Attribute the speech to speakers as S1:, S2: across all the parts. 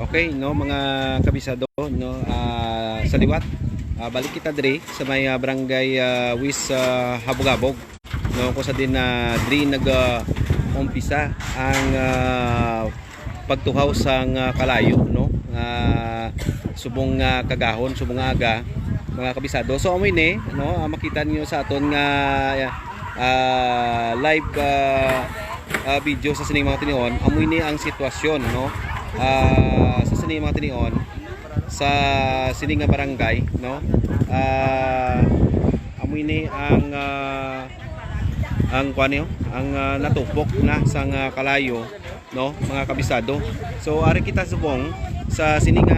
S1: Okay, no, mga kabisado, no, sa liwat, balik kita diri sa may barangay Wis Habog-Habog, no, kung sa din na diri umpisa ang pagtuhaw sang kalayo, no, subong kagahon, subong aga, mga kabisado. So amoy ni, no, makita niyo sa aton nga live video sa sining mga tinion, amoy ni ang sitwasyon, no, sa sining mga tinion sa sining nga barangay, no, amoy ni ang kuan ang natupok na sang kalayo, no, mga kabisado. So ari kita subong sa sining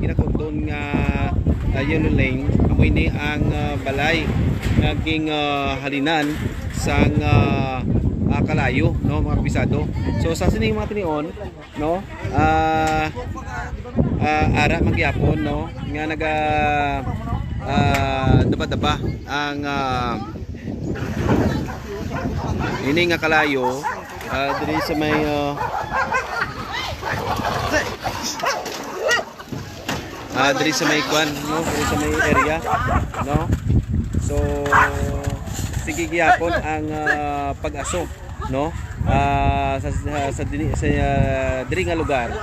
S1: ginakonton nga yellow lane, amoy ni ang balay naging halinan sang kalayo, no, mga kabisado. So sa sining mga tinion, no, ara magyapon, no, nga naga daba-daba ang ini nga kalayo diri sa may diri sa may kwan, no, diri sa may area, no. So sige gyapon ang pag-aso, no, sa diri nga lugar,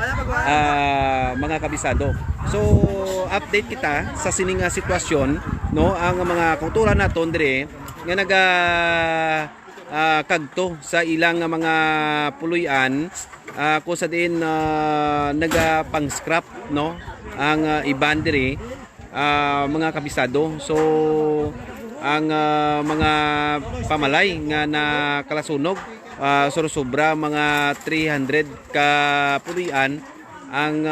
S1: mga kabisado. So update kita sa sining nga sitwasyon, no, ang mga kauturan naton diri nga naga kagto sa ilang mga puluyan, kung sa din naga pang scrap, no, ang iban diri, mga kabisado. So ang mga pamalay nga nakalasunog, sobra mga 300 ka puluyan ang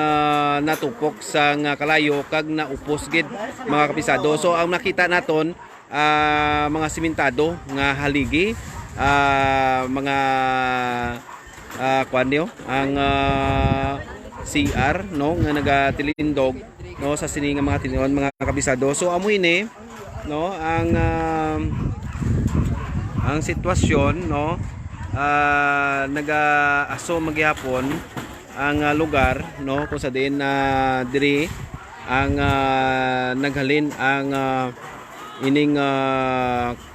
S1: natupok sa kalayo kag naupos gid, mga kabisado. So ang nakita naton mga simentado nga haligi, mga kuanyo ang CR, no, nga nagatilindog, no, sa sining nga mga tinion, mga kabisado. So amoy ni, no, ang sitwasyon, no, naga-aso magyapon ang lugar, no, kung sa din diri ang naghalin ang ining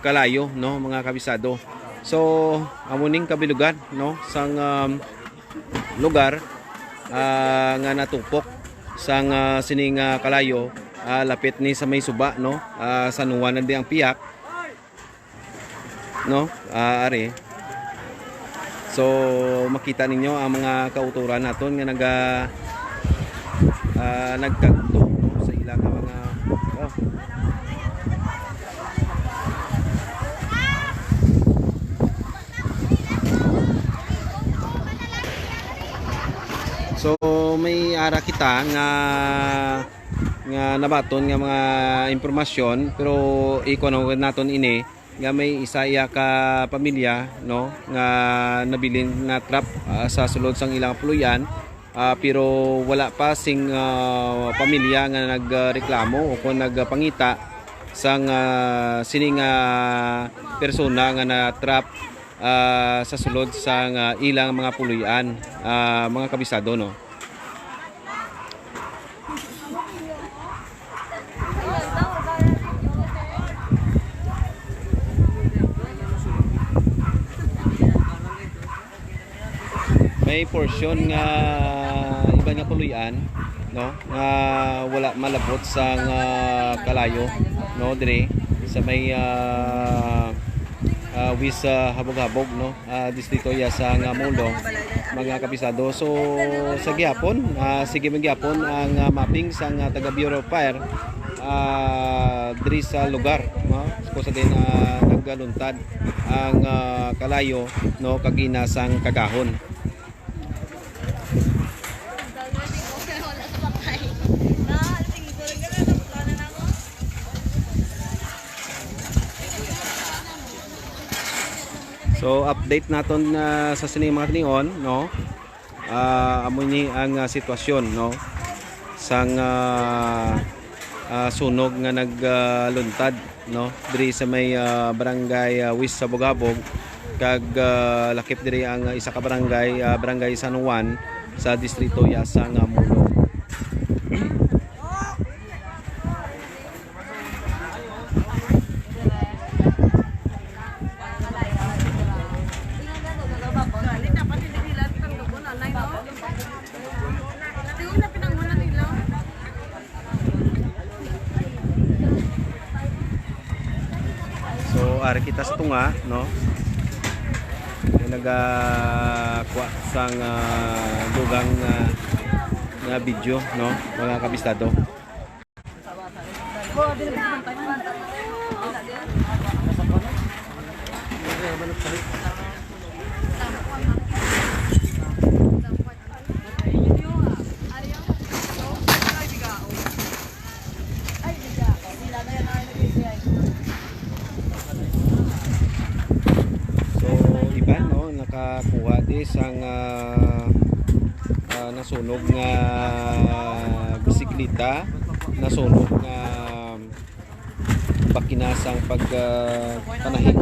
S1: kalayo, no, mga kabisado. So amuning kabilugan, no, sang lugar nga natupok sang sining kalayo, lapit ni sa may suba, no, sa nuwanan di ang piyak, no, ari. So makita ninyo ang mga kauturan naton nga nagkagto, no, sa ilang mga So may ara kita nga nabaton nga mga impormasyon, pero iko naton ini nga may isa iya ka pamilya, no, nga nabilin na trap sa sulod sang ilang puluyan, pero wala pa sing pamilya nga nagreklamo o kung nagpangita sang sining persona nga na trap sa sulod sang ilang mga puluyan, mga kabisado, no. May portion nga iba nga puluyan, no, nga wala malabot sang kalayo, no, dire sa may Wis Habog-Habog, no, distrito ya sa Mulong, mga kabisado. So sa gyapon, sige magyapon ang mapping sang taga Bureau of Fire diri sa lugar, no, kung sa din nagaluntad ang kalayo, no, kagina sang kagahon. So update naton sa sining mga tinion, no, amoy ni ang sitwasyon, no, sang sunog nga nagluntad, no, diri sa may barangay Wis Habog-Habog, kag lakip diri ang isa ka barangay, barangay San Juan sa distrito ya sa Mulong. So ari kita sa tunga, no? Nagakuha sang dugang na video, no, mga kabistado. Nakakuha dis ang nasunog nga bisikleta, nasunog nga bakinasang pagpanahing.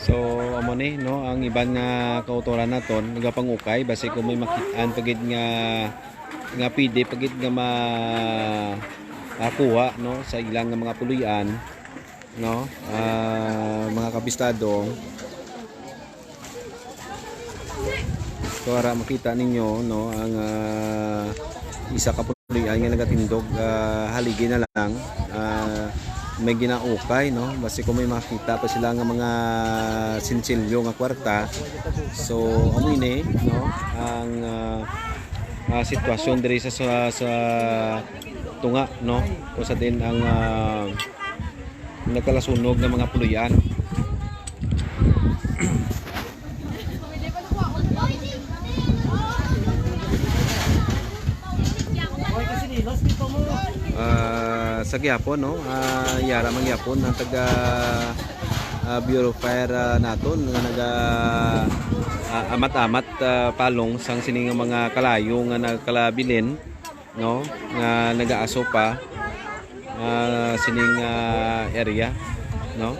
S1: So amo ni, no, ang iban nga kautoran naton nagapangukay basi kung may makitaan pagid nga pwede pagid nga makuha, no, sa ilang nga mga puluyan, no, mga kabistado. Para makita ninyo, no, ang isa ka puluyan nga nagatindog, haligi na lang, may ginaukay, no, basi kung may makita pa sila nga mga sinsilyo nga kwarta. So amoy ni, no, ang sitwasyon diri sa tunga, no, kung sa din ang nagkalasunog ng mga puluyan. Sa gyapon, no, yara man gyapon ang taga Bureau of Fire naton nga naga amat-amat palong sang sining mga kalayo nga nagkalabilin, no, nga nagaaso pa sining area, no.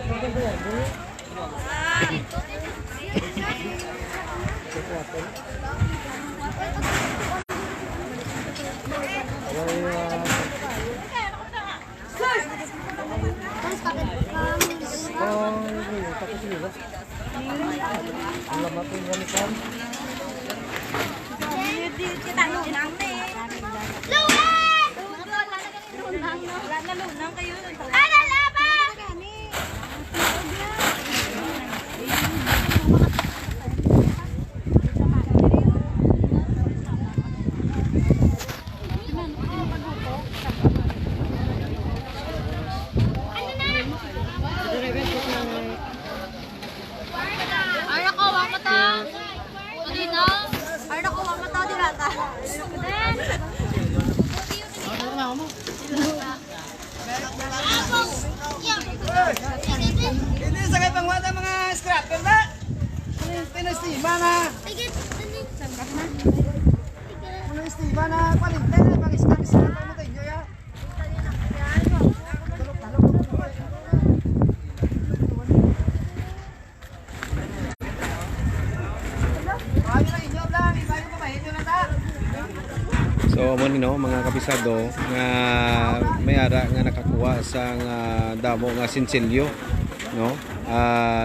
S2: Ini sakay pangwata mga scrapper na. Pinestima na. Pinestima na palinten na pang-scrapper mo tayo ya.
S1: So mo ni, no, mga kabisado nga may ara nga nakakuha sa damo nga sinsilyo, no,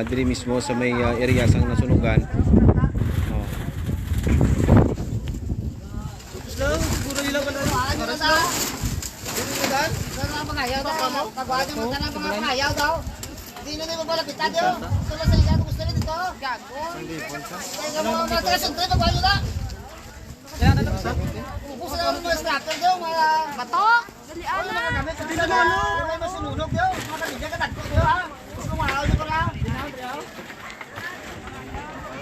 S1: diri mismo sa may area sang nasunugan, no.
S2: Siguro nila pala. Pangayaw daw mo? Pagwagi mo ka ng mga pangayaw daw. Hindi na nyo mapalapitan yun. Sula sa iya, gusto rin dito. Gago. Kaya mo, matagas ang trip, pagwagi na. Kaya na lang sa. bato daw, mga bato. Dali ana. Dito na ano? May masununog daw. Mga kanina ka dagko daw ha. Gusto mo araw ko na.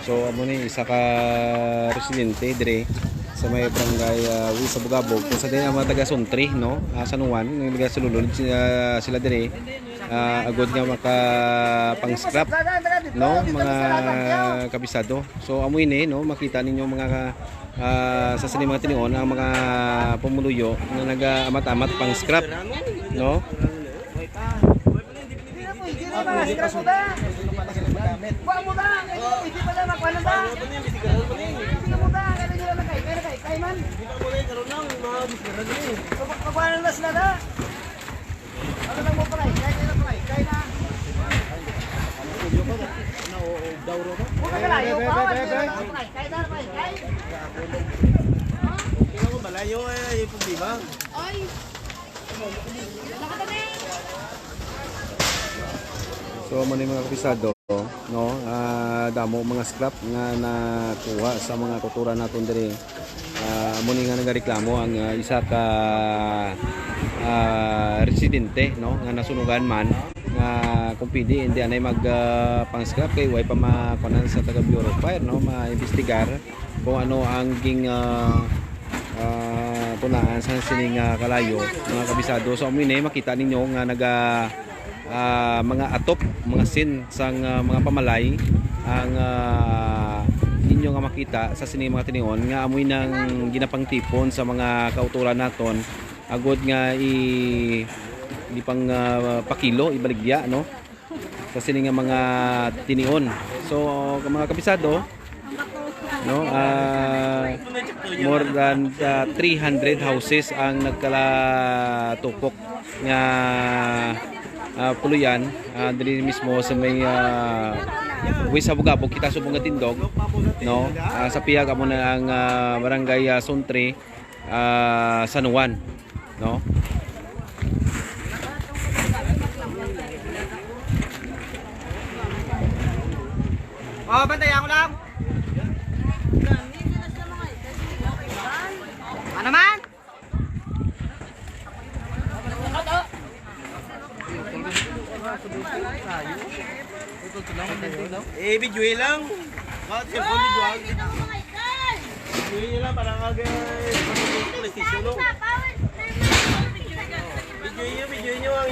S1: So amo ni isa ka residente dire sa may barangay sa Bugabog kung sa din ang mga taga Suntri no San Juan ng taga Sululod sila dire agod nga maka pang scrap no mga kabisado. So amo ini no makita ninyo mga sa sini mga tinion ang mga pumuluyo na naga-amat-amat pang scrap no. So mo ni mga kabisado no damo mga scrap nga nakuha sa mga kultura naton diri. Muni nga nagareklamo ang isa ka residente no nga nasunugan man nga kung pwede hindi anay mag pang scrap kay way pa makunan sa taga Bureau of Fire no maimbestigar kung ano ang ging tunaan sa sining kalayo mga kabisado. So muni makita ninyo nga mga atop, mga sin sang mga pamalay ang inyo nga makita sa sining mga tinion nga amoy nang ginapangtipon sa mga kauturan naton agod nga di pang pakilo ibaligya no sa sining mga tinion. So mga kabisado no more than 300 houses ang nagkalatukok nga puluyan diri mismo sa may sa Bugabog kita subong nga tindog no sa piyag amo na ang barangay Suntri San Juan no.
S2: Bantayan ko lang. Ano man?
S3: Videoin lang. Bakit cellphone videoan? Videoin lang para PlayStation no? Videoin nyo ang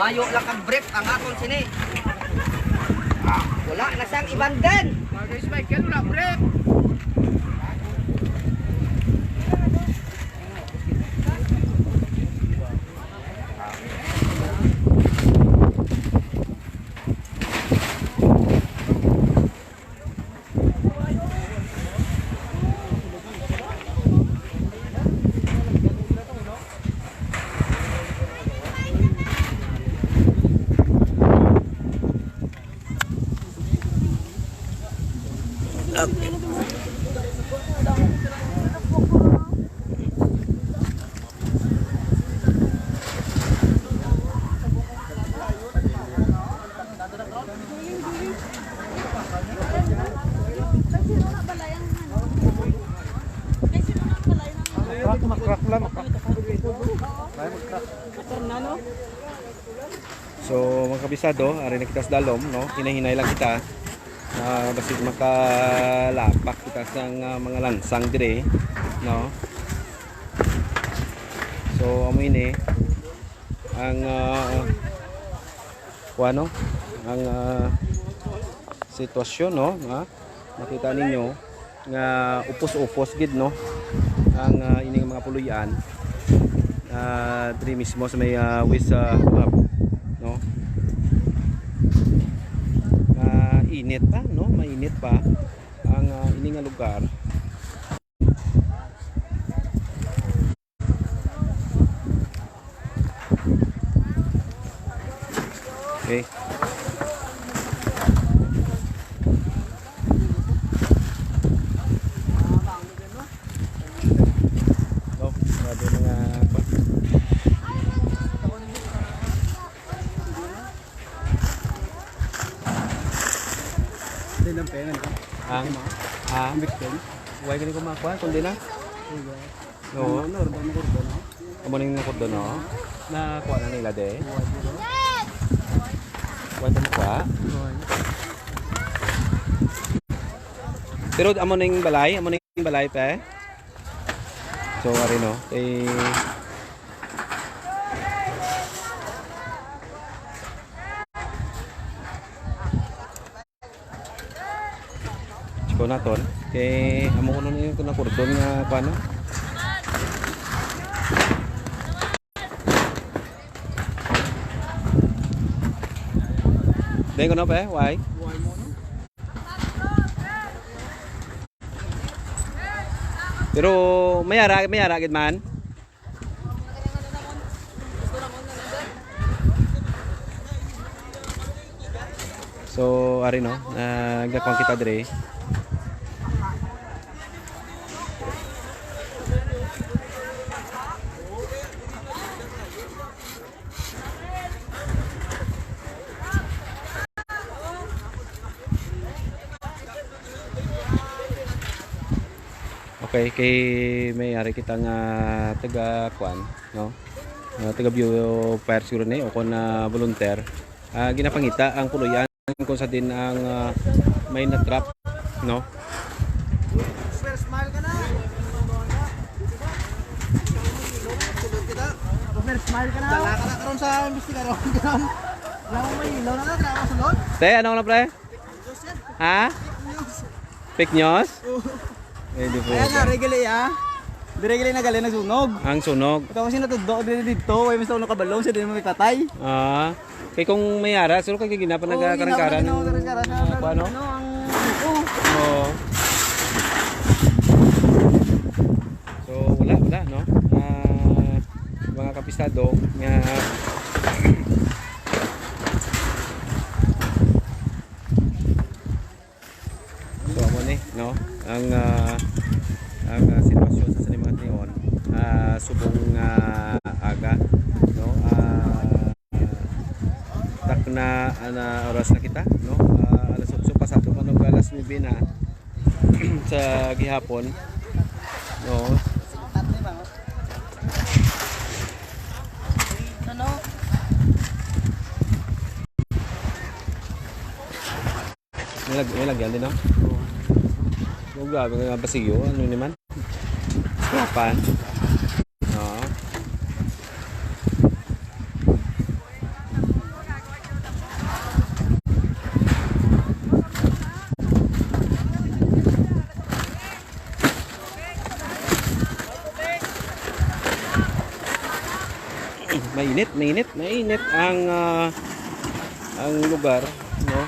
S2: Ayo lang kag-brief ang aton sini. Wala na siyang ibandan. Guys, Michael, wala brief.
S1: So mga kabisado, ari na kita sa dalom no, hinahinay lang kita basit makalapak kita sa mga lansang dire no. So amo ini ang ang sitwasyon no makita ninyo nga upos-upos gid no ang ining mga puluyan diri mismo sa may hub no. Init pa no, mainit pa ang ini nga lugar. Okay. Ang victim. Huwag ka rin kumakuha, kundi na. Oo. Amo ning nakudo no. Nakuha na nila de. Huwag mo kuha. Pero amo ning balay pa. So ari no. Chiko naton kay amo kuno ni kuna kordon nga kuano. Dahil ko na pa why? Pero mayara gid man. So ari no, nagdakuan kita dire. Okay, kay may ari kitang taga kuan, no? Taga view fire siguro ni o kon volunteer. Ginapangita ang puluyan kung sa din ang may na trap, no?
S2: Smile ka na. Smile ka na. Dala ka na karon sa investigador. Wala mo may ilaw na ka sunod.
S1: Te, ano na pre? Ha? Fake news? Di po.
S2: Ayan na, regale Diregale na gali nagsunog.
S1: Ang sunog.
S2: Ito kasi natudok dito, way mas uno kabalong sa din mo may patay.
S1: Kay kung may ara, suro kay ginapan nagkarangkaran ng ano? Oo. So wala no. Mga kapisado nga so amo ni no ang sitwasyon sa Salimangat ngayon subong aga no tak na oras na kita no alas 8 pasado man og alas 9 na sa gihapon no may lagyan din no. Oh, grabe nga basiyo ano naman. Kapan? No. Mainit ang lugar, no.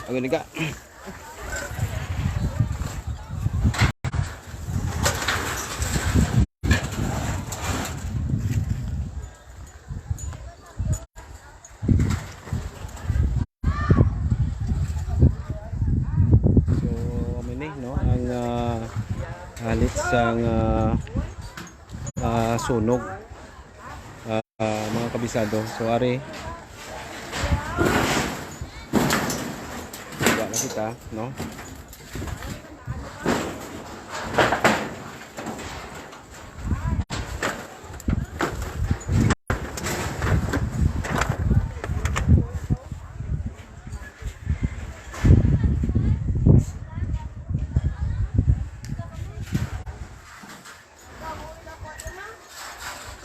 S1: Agad ka. No ang halit sang sunog mga kabisado. So ari wala na kita no.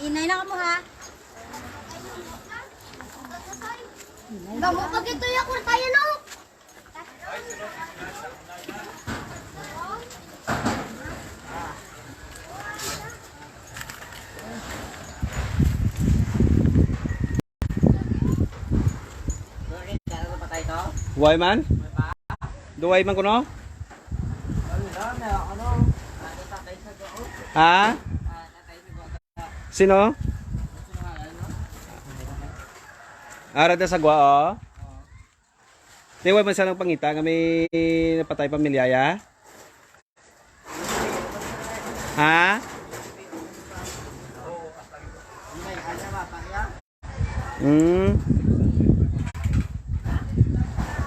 S4: Inay na ka mo ha. Gamo pag ito yung kurtayan no.
S1: Duway man? Duway man kuno? Ha? Sino? Ara da sagwa o. Di way man sa nang pangita nga may napatay pamilya ya? Ha?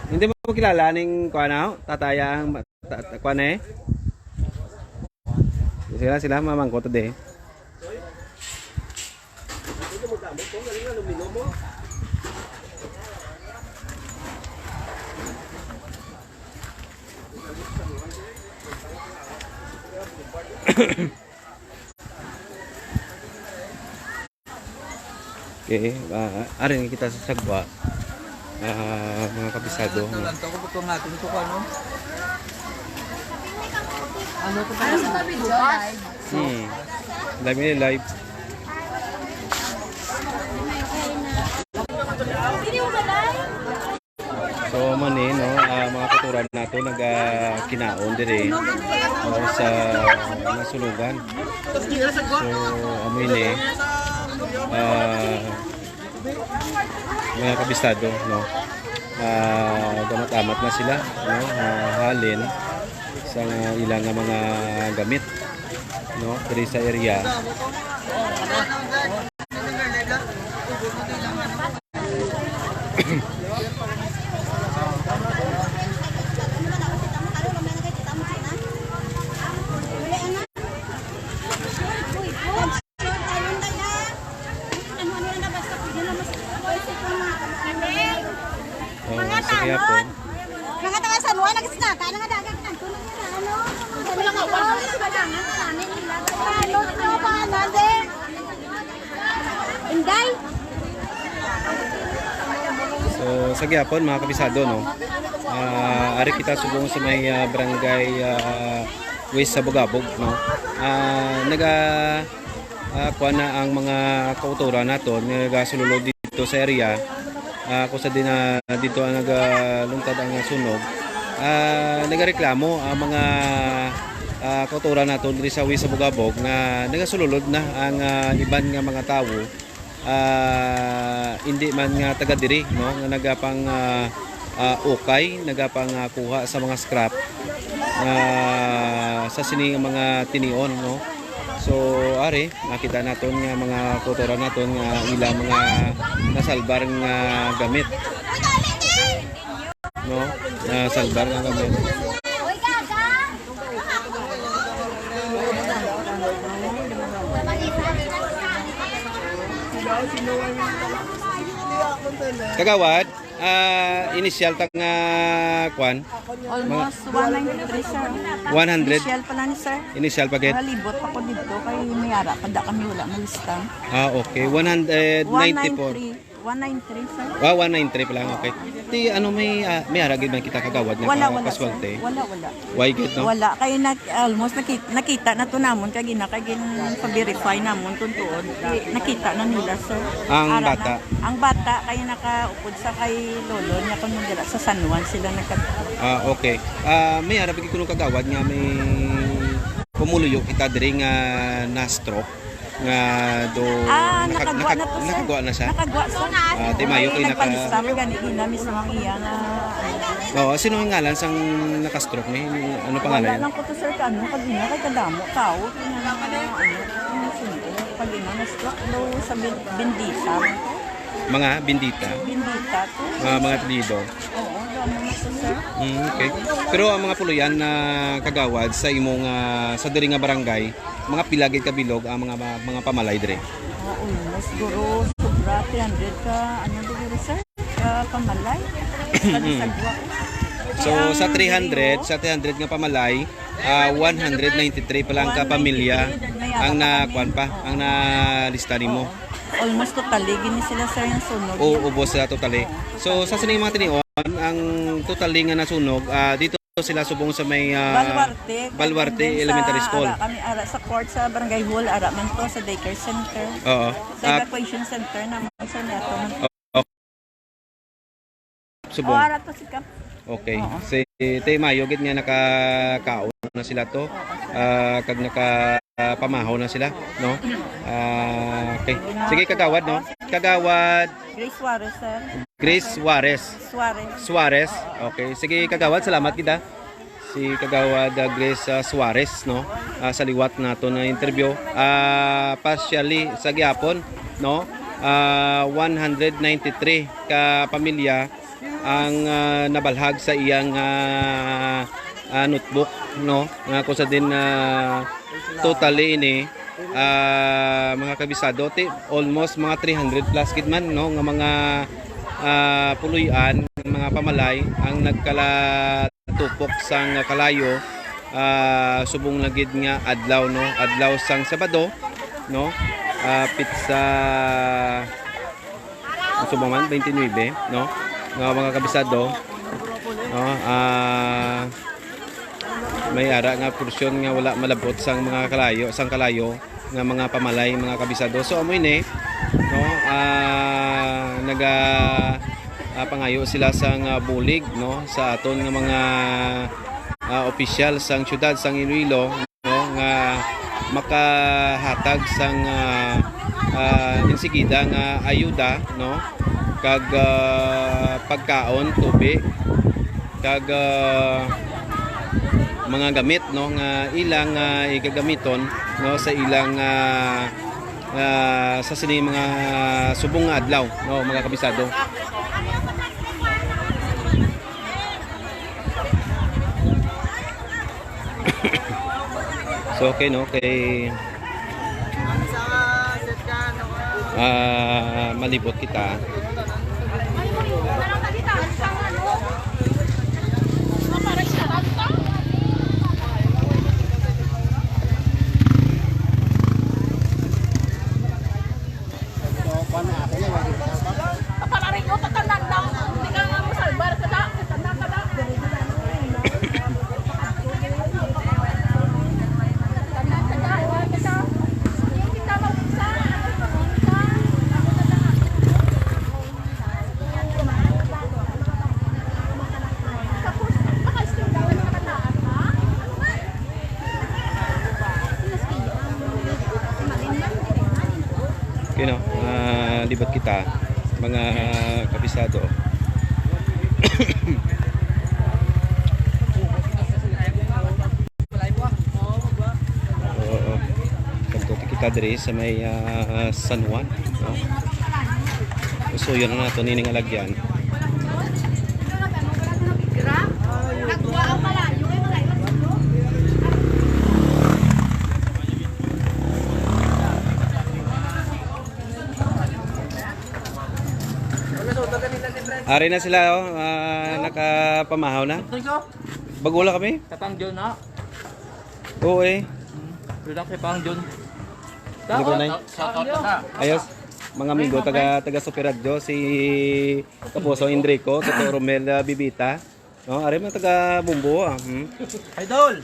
S1: Hindi mo kilala ning kuana tatayang kuana eh. Sila mamangkot de. Okay, arin kita sa sagwa. Mga kabisado.
S5: Talanta ko po nga ito ko ano. Ano to?
S2: Ano sa tabi dyan?
S1: Live nila live. So man no, mga katuran nato kinaon dire sa nasunugan. So amin mga kabisado no. Gamat-amat na sila no, halin sa ilang mga gamit no diri sa area. Sige po.
S4: Nakatawa sa luwa, nagsisnata, nakadagat ng tulong nila, ano? Wala nga, wala nga, Inday?
S1: So sa gyapon mga kabisado no. Ari kita subong sa may barangay West sa Bugabog no. Kuha na ang mga kauturan nato nagasulod dito sa area. Kung sa din dito ang nagalungtad ang sunog. Nagareklamo ang mga kauturan nato dito sa West sa Bugabog na nagasulod na ang iban nga mga tawo. Hindi man nga taga diri no nga nagapang ukay nagapang kuha sa mga scrap sa sining mga tinion no. So ari makita naton nga mga kultura naton nga ilang mga nasalbar nga gamit no, nasalbar nga gamit. Kagawad, initial tag nga kwan?
S2: Almost 193, sir.
S1: 100?
S2: Initial pa lang, sir.
S1: Initial paget?
S2: Halibot ako dito kay Mayara. Kada kami wala malistang.
S1: Okay. 194.
S2: 193, sir.
S1: 193 pa lang, okay. Ti ano may aragid man kita kagawad na
S2: Wala,
S1: kaswalte?
S2: Wala.
S1: Why good no?
S2: Wala. Kaya almost nakita na to namon. Kaya pa-verify namon tuntuon. Nakita na nila, sir.
S1: Ang bata?
S2: Ang bata, kaya nakaupod sa kay Lolo niya kung nandira sa San Juan sila
S1: Okay. May aragid kuno kagawad nga may pumuluyo kita diri nga na-stroke nga do
S2: nakagwa na to, sir.
S1: Nakagwa na siya.
S2: Nakagwa, sir.
S1: Di mayo kay
S2: nagpalista mo gani ginamis ng iya nga.
S1: Sino ang ngalan sang naka-stroke ni? Ano pangalan?
S2: Wala lang ko to, sir, kano pag ina kay kadamo tao pag ina na stroke daw sa Bendita.
S1: Mga bindita.
S2: Bendita to.
S1: Mga apelyido.
S2: Oo, damo na to, sir.
S1: Okay. Pero ang mga puluyan na kagawad sa imong sa diri nga barangay, mga pilagid kabilog ang mga pamalay dire.
S2: Siguro sobra 300 ka ano dito, sir? Pamalay. Sagwa.
S1: So sa 300 nga pamalay, 193 pa lang ka pamilya ang nakuan pa, ang nalista nimo.
S2: Almost totally gini sila, sir, yung sunog.
S1: Oo, ubos sa totally. So sa sining mga tinion, ang totally nga nasunog dito sila subong sa may Baluarte Elementary School.
S2: Kami ara sa court sa Barangay Hall, ara man to sa daycare center.
S1: Oo.
S2: Sa evacuation center naman sa nato man.
S1: Subong.
S2: Ara to si Kap.
S1: Okay. Si Tay Mayo gid nga nakakaon na sila to. Kag nakapamahaw na sila, no? Okay. Sige kagawad, no? Kagawad
S2: Grace Suarez, sir.
S1: Grace Suarez. Okay. Sige kagawad, salamat kita. Si kagawad Grace Suarez, no? Sa liwat nato na interview. Partially sa gyapon, no? 193 ka pamilya ang nabalhag sa iyang notebook, no, nga kung sa din totally ini mga kabisado almost mga 300 plus kid man, no, nga mga puluyan, mga pamalay ang nagkalatupok sang kalayo subong lagid nga adlaw, no, adlaw sang Sabado, no, pizza subong man 29, no, nga mga kabisado, no, may ara nga porsyon nga wala malabot sang mga kalayo nga mga pamalay, mga kabisado. So amoy ni, no, naga pangayo sila sang bulig, no, sa aton nga mga opisyal sang syudad sang Iloilo, no, nga makahatag sang insigida nga ayuda, no, kag pagkaon, tubig, kag mga gamit, no, nga ilang igagamiton, no, sa ilang sa sini mga subong nga adlaw, no, mga kabisado. So okay, no, kay malibot kita. Okay, no, libot kita mga kabisado. Oo, kanto kita diri sa may San Juan, no. So yun na nato nining alagyan. Ari na sila, oh, nakapamahaw na. Bagula kami?
S5: Kapang John na.
S1: Oo eh.
S5: Bilang kay Pang John.
S1: Hindi ko na ayos. Mga amigo, taga Superadyo, si Kapuso Indrico, Tito Romel Bibita. No, ari man taga Bumbo, ah.
S5: Idol!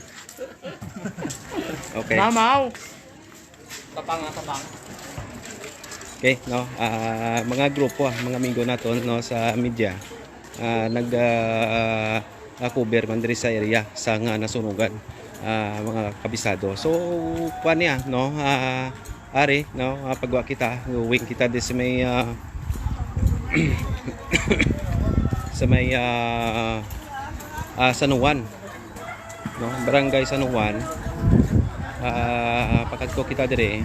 S1: Okay.
S5: Mamaw! Kapang.
S1: Okay, no, mga grupo, mga amigo naton, no, sa media, nag-cover man diri sa area sa nga nasunugan, mga kabisado. So kuan niya, no, ari, no, pagwa kita, uwing kita di sa may sa may San Juan, no, barangay San Juan, pagkadto kita dire.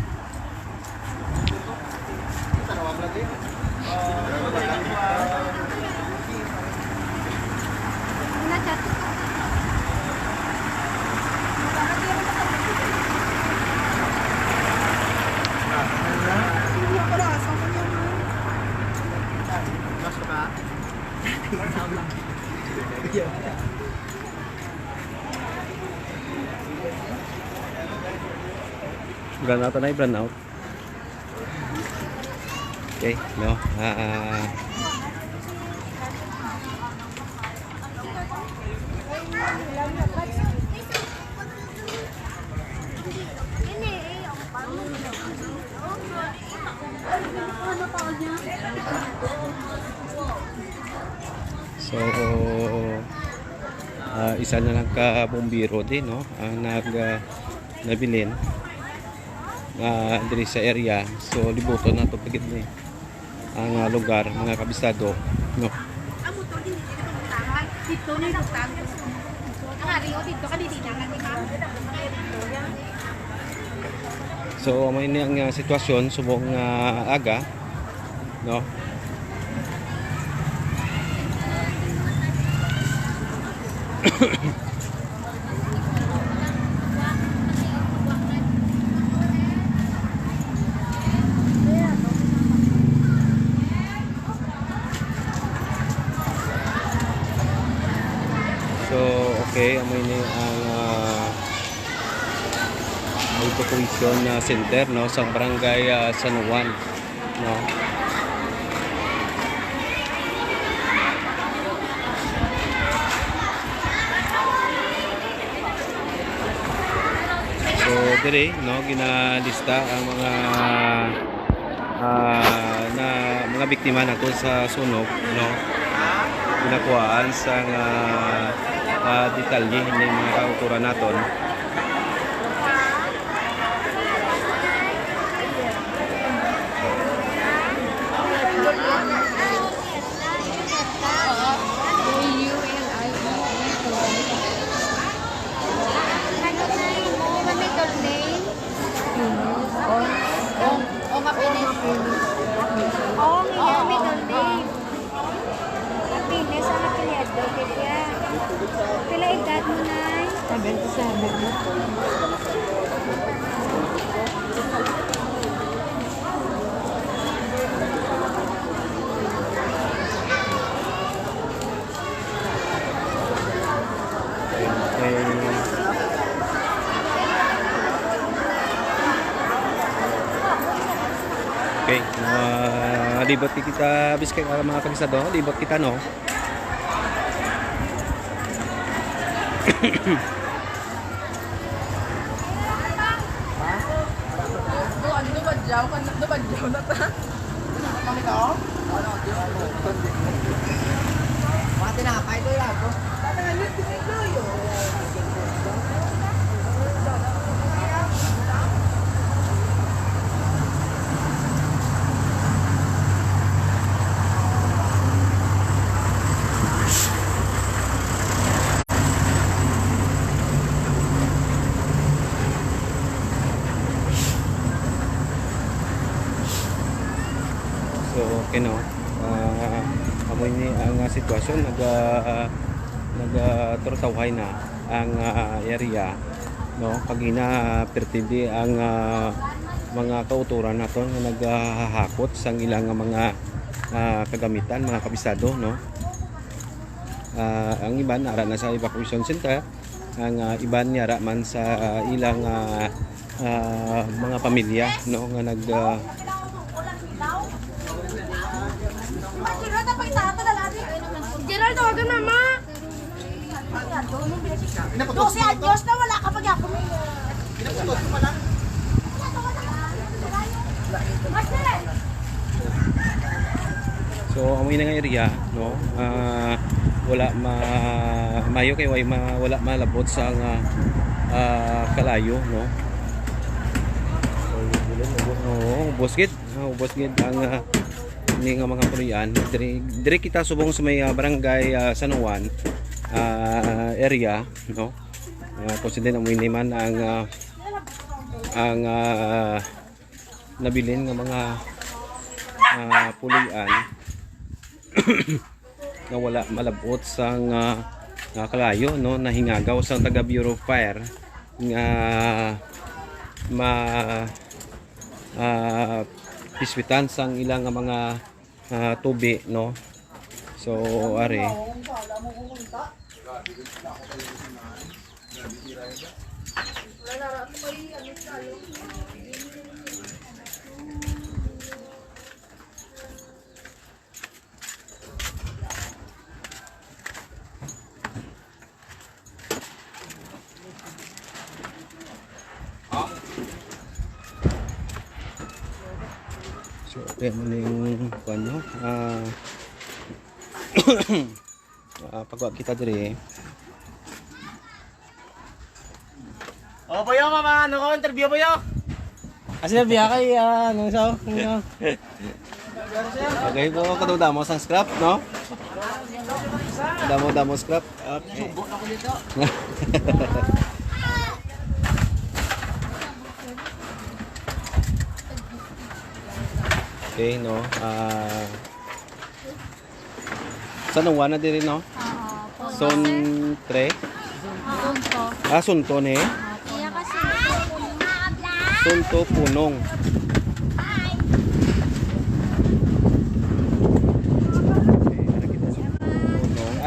S1: Brownout na brownout. Okay, no. So isa na lang ka bombero din, no, ang nabilin diri sa area. So libuton na to pagid ni ang lugar, mga kabisado, no.
S4: Ang motor din dito ni butang. Ang ariyo dito kanina ni ma'am.
S1: So may ni ang sitwasyon subong aga no? So, okay, amoy ni ang Autotuition Center, no, sa barangay San Juan, no. So, dire, no, ginalista ang mga na mga biktima nato sa sunog, no. Ginakuhaan sa detalye ng mga kauturan naton.
S4: Pila edad mo na? 77.
S1: Okay, libot kita biskay mga kabisado, libot kita, no. So, okay, no. Amoy ni ang sitwasyon nagturtawhay na ang area, no, pag pertindi ang mga kauturan naton nga naghahakot sang ilang mga kagamitan, mga kabisado, no. Ang iban ara na sa evacuation center, ang iban yara man sa ilang mga pamilya, no, nga
S4: Gerald, tawagan mama. 12 anyos na wala ka pag-ako mo.
S1: So amoy na nga area, no. Wala mayo kay wala malabot sa kalayo, no. So bosgit ang ni nga mga pulian. Dire kita subong sa may barangay San Juan area, no. Consider amoy naman ang nabilin nga mga pulian na wala malabot sa kalayo, no, nahingagaw sa taga Bureau of Fire nga piswitan sang ilang mga tubi, no. So are so okay muling kuan, no. Pagwa kita dire.
S3: Oh, boyo mama, ano ko interview boyo? Asa biya kay ano sa?
S1: Okay po, kadamo sang scrap, no? Damo scrap. Okay.
S3: Subo ako dito.
S1: Okay, no. Sa nungwa na din no?
S4: Oo.
S1: Son 3.
S4: Punto.
S1: Sunto ni.
S4: Iya kasi
S1: Sunto punong.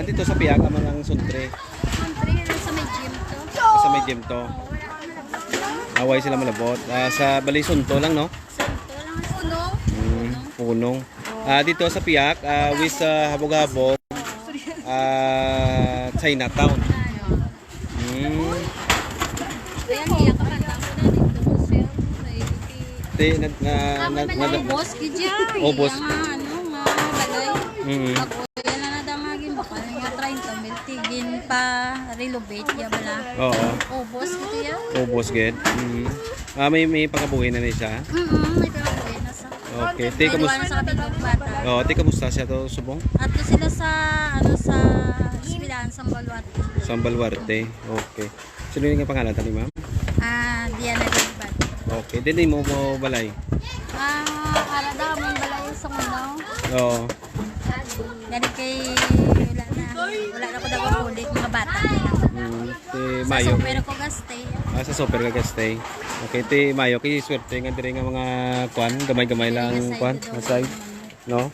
S1: Andito sa Piaga man ang suntre.
S4: country na sa may gym to.
S1: Sa may gym to. Away sila malabot. Sa Bali Sunto lang no?
S4: Santo lang puno.
S1: Punong. Dito sa Piak, with Habog-Habog, Chinatown.
S4: Ayan, iya ka man lang ko na dito. Sir,
S1: Ubos.
S4: Ubos, kidya.
S1: Ubos.
S4: Ano nga, balay.
S1: Mm.
S4: Ako, yan na nadangagin. Baka nga 30 mil tigin pa relocate ya bala.
S1: Oo.
S4: Ubos, kito yan.
S1: Ubos gid. May pakabuhi na ni siya.
S4: May pinabuhay na sa.
S1: Okay. Te kamusta?
S4: Naiwan sa kapitong bata.
S1: Te kamusta siya to subong?
S4: At sila sa, sa Espilan, Sambaluat.
S1: Sa Balwarte. Okay. Sino yung pangalan tani ma'am?
S4: Diana Libat.
S1: Okay. Din mo balay.
S4: Para daw mong balay sa mundo.
S1: Oo.
S4: Dali kay wala na ko daw ulit mga bata nila.
S1: Te Mayo.
S4: Pero ko gaste.
S1: Sa super ka stay. Okay, te Mayo kay swerte nga diri nga mga kwan, gamay-gamay lang kwan, aside. No?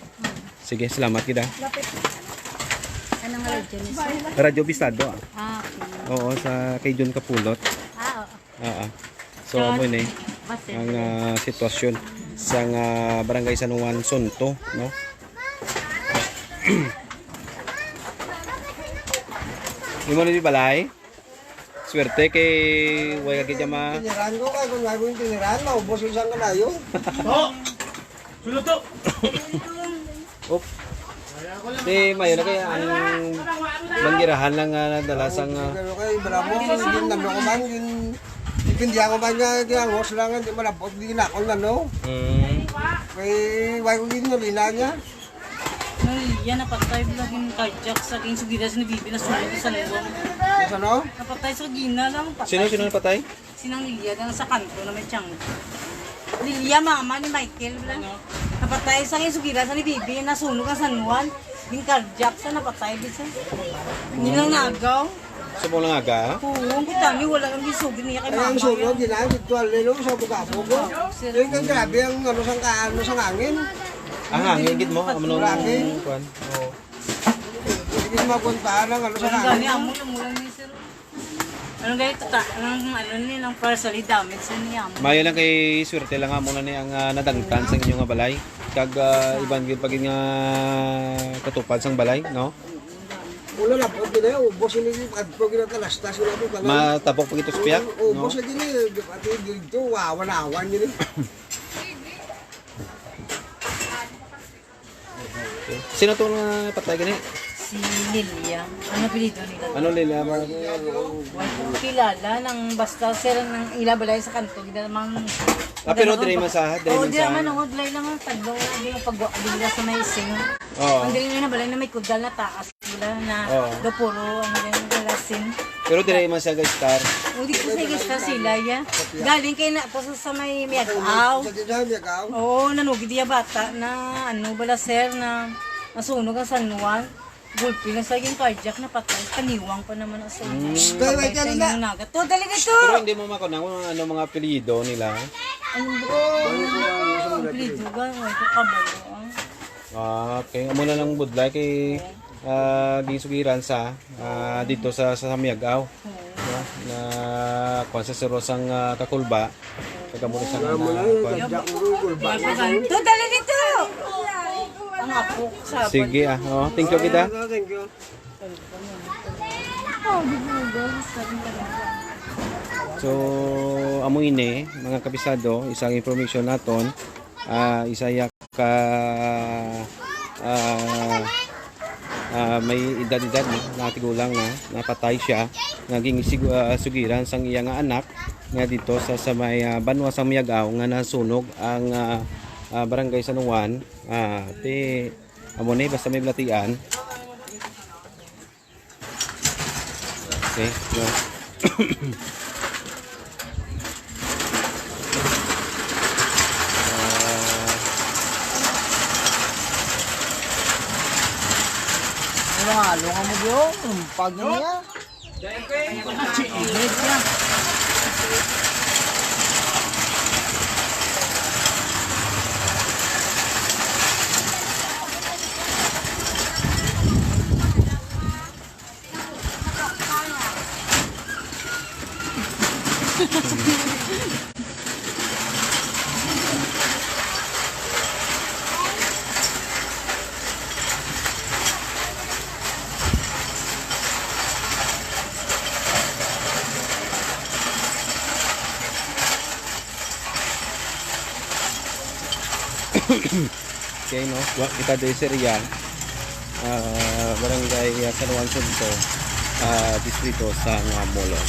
S1: Sige, salamat kita.
S4: Anong radyo ni sir?
S1: Radyo Bistado.
S4: Okay.
S1: Oo, sa kay John Kapulot.
S4: Oo.
S1: So amo ni ang sitwasyon sa barangay San Juan Sunto, no? Imo ni balay. Swerte kay way kay jama.
S2: Tiniran ko kay kung gagawin tiniran, maubos yung isang kalayo.
S3: Sulot to!
S1: Op. Di mayo na kay ang banggirahan lang nadala sang
S2: Pero kay Bramo, yung nando ko man, yung ipindi ako man nga, kaya ngos lang, hindi malapot, hindi na ako nano. Kay way ko ginulila niya.
S6: Yan, napatay lang yung cardiac sa aking sugidas ni Bibi na sulit sa lewang.
S2: Tapos ano?
S6: Napatay sa gina lang.
S1: Sino napatay?
S6: Sinang Lilia lang sa kanto na may tiyang. Lilia, mama ni Michael. Napatay sa aking sugidas ni Bibi, nasunog ang San Juan. Yung cardiac sa napatay bisa. Hindi lang nagaw.
S1: Sumo lang aga.
S6: Oo, kita niyo wala nang gisugin niya kay
S2: Kaya ang
S6: mama.
S2: sunog, ginamit ko alilo sa bugabo ko. Yung kang grabe ang ano sang hangin.
S1: Hangin gid mo amno
S2: Grabe.
S1: kwan. Oo.
S2: Hindi ko mapuntahan ang ano sa
S6: Parang gani,
S2: hangin.
S6: amo lang mula ni sir. Anong ganito ta? Ano nilang partially damage sa niya.
S1: Mayo lang kay swerte lang muna ni ang nadangtan sa inyo nga balay. Kag iban gid pag nga katupad sang balay, no?
S2: Una na po, din na ubos yun yung pagpag ginatalastas sila po.
S1: Matapok pag ito sa piyak, no?
S2: Ubos na din eh. Pati dito, wawan-awan yun eh.
S1: Sino to na patay gani?
S6: Si Lilia. Ano pilito nila?
S1: Ano nila ba?
S6: Wala ko kilala nang basta sir ng ilabalay sa kanto gid namang
S1: Pero dire man sa
S6: oh di man ungod lay lang ang tagbo di ang pagwa sa may sing.
S1: Oo.
S6: Ang dili na balay na may kudal na taas wala na
S1: Oo.
S6: do puro ang ganyan galasin.
S1: Pero dire man sa star.
S6: O di ko sa igista sila ya. Galing kay na po sa may Miagaw.
S2: Sa dinami ka.
S6: Oo, nanugid diya bata na ano bala sir na nasunog ang San Juan. Gulpi na sa yung cardiac na patay. Kaniwang pa naman ang sunog.
S2: Kaya wait ka nila.
S6: To talaga to.
S1: Pero hindi mo makunang kung ano mga apelyido nila.
S6: Ang pilitugan, wala ko kabalo.
S1: Okay, amo na lang budlay kay gisugiran sa dito sa Miagaw. Na kung sa serosang kakulba. Kaya mo sa
S6: To talaga to. Ang apo sa
S1: Sige thank you kita.
S2: Thank you.
S1: So amo ini mga kabisado isang information naton isaya ka may edad-edad na tigulang na napatay siya naging sugiran sang iya nga anak nga dito sa may banwa sa Miagaw nga nasunog ang barangay San Juan amo ni basta may blatian. Okay so
S3: Halo nga mo diyo. Pag niya. Chiigit niya.
S1: Okay, no? Kita di Seria, barangay San Juan Sunto, distrito sa Molo.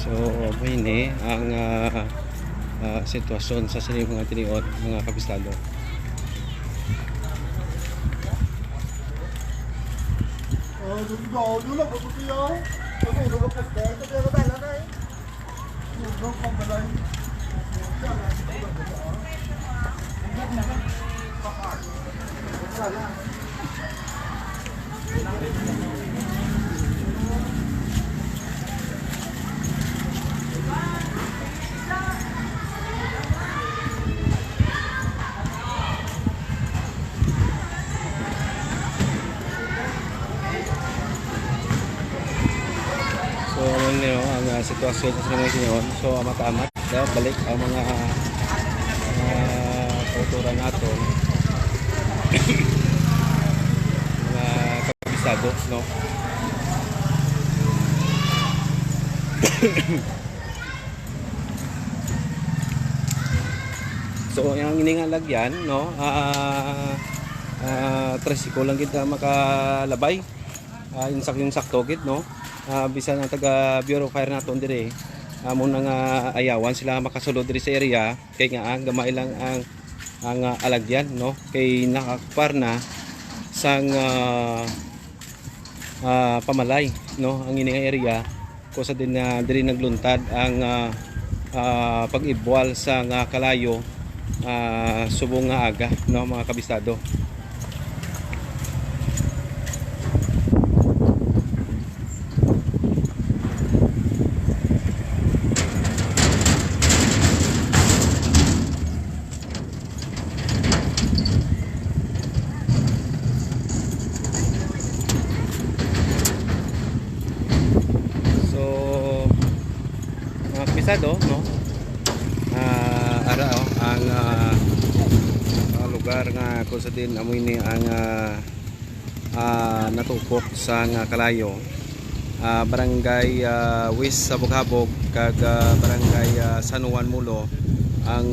S1: So, ini ang sitwasyon sa sining mga tiniod, mga kabisado. So, ang sitwasyon sa mga ngayon. So, amat-amat. Balik ang mga kultura natin. Mga kabisado, no? So, yung iningalagyan, no? Tricycle lang kita makalabay. Yung sakto gid, no? Bisan ang taga Bureau of Fire naton dire amo nang ayawan sila makasulod diri sa area kay nga ang gamay lang ang alagyan, no, kay nakakpar na sang pamalay, no, ang ining area kusa din na diri nagluntad ang pag-ibwal sa kalayo subong nga aga, no, mga kabisado. Kabisado, no, ara ang lugar nga kung sa din amoy ni ang natupok sa kalayo, barangay West Sabog-Habog kag barangay San Juan Mulo ang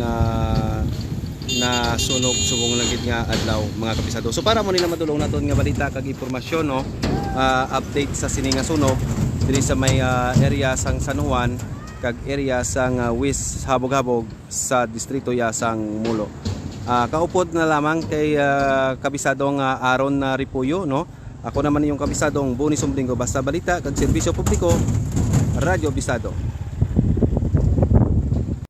S1: nasunog subong langit nga adlaw, mga kabisado. So para mo nila madulong naton nga balita kag impormasyon, no, update sa sini nga sunog diri sa may area sang San Juan kag area sang West Habog-Habog sa distrito ya sang Mulo. Kaupod na lamang kay kabisadong Aaron Ripuyo, no. Ako naman yung kabisadong Boni Sumblingo, basta balita kag serbisyo publiko, Radyo Bisado.